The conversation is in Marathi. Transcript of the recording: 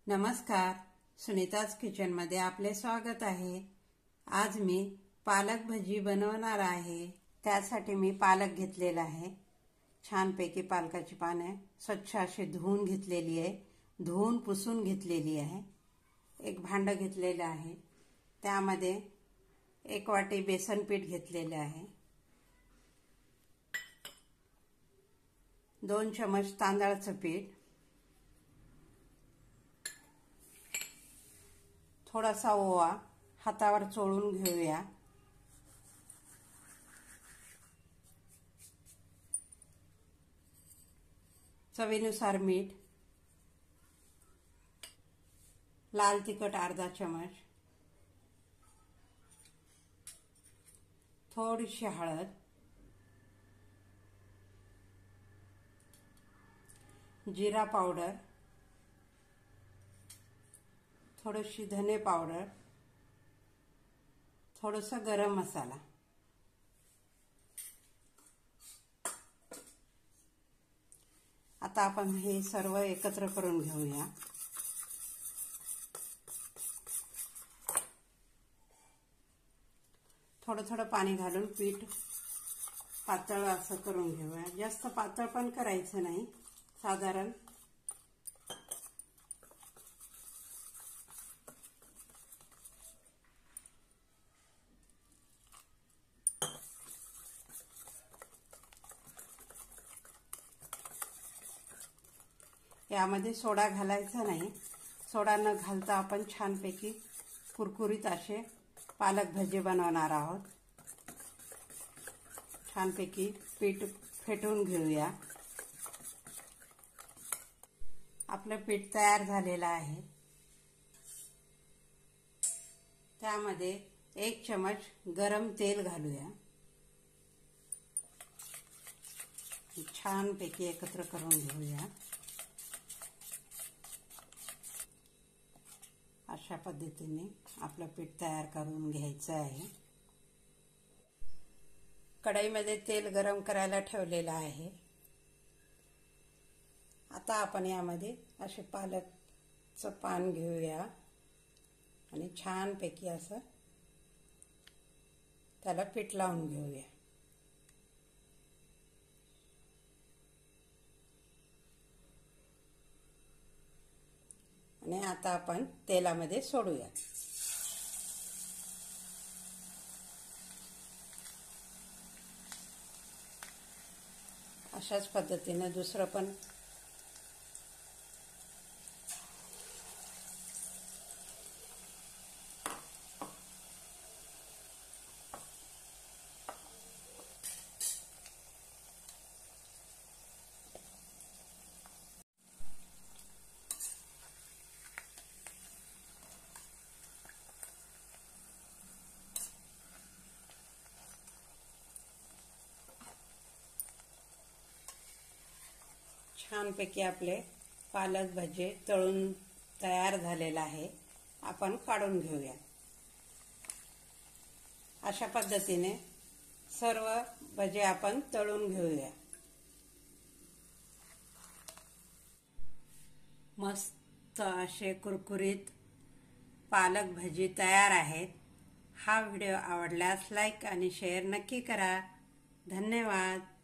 नमस्कार, सुनीताज किचनमध्ये आपले स्वागत आहे। आज मी पालक भजी बनवणार आहे। त्यासाठी मी पालक घेतलेला आहे। छानपैकी पालकाची पाने स्वच्छ अशी धुवून घेतलेली आहे, धुवून पुसून घेतलेली आहे। एक भांड घेतलेले आहे, त्यामध्ये 1 वाटी बेसन पीठ घेतलेले आहे, 2 चमच तांदळाचं पीठ, थोडासा ओवा हातावर चोळून घेऊया, चवीनुसार मीठ, लाल तिखट अर्धा चमच, थोडीशी हळद, जीरा पावडर, थोडीशी धने पावडर, थोडासा गरम मसाला। आता आपण हे सर्व एकत्र करून घेऊया। थोडं थोडं पाणी घालून पीठ पातळ असं करून घेऊया। जास्त पातळ पण करायचं नाही, साधारण यामध्ये सोडा घालायचा नाही। सोडा न घालता आपण छानपैकी कुरकुरीत असे पालक भजी बनवणार आहोत। छानपैकी पीठ फेटून घेऊया। आपलं पीठ तयार झालेलं आहे। त्यामध्ये 1 चमच गरम तेल घालूया। छानपैकी एकत्र करून घेऊया। अशा पद्धतीने आपलं पीठ तयार करून घ्यायचं आहे। कढईमध्ये तेल गरम करायला ठेवलेलं आहे। आता आपण यामध्ये असे पालकचं पान घेऊया आणि छानपैकी असं त्याला पीठ लावून घेऊया। आणि आता आपण तेलामध्ये सोडूया। अशाच पद्धतीने दुसरं पण छानपैकी आपले पालक भजे तळून तयार झालेला आहे। आपण काढून घेऊया। अशा पद्धतीने सर्व भजे आपण तळून घेऊया। मस्त असे कुरकुरीत पालक भजी तयार आहेत। हा व्हिडिओ आवडल्यास लाईक आणि शेअर नक्की करा। धन्यवाद।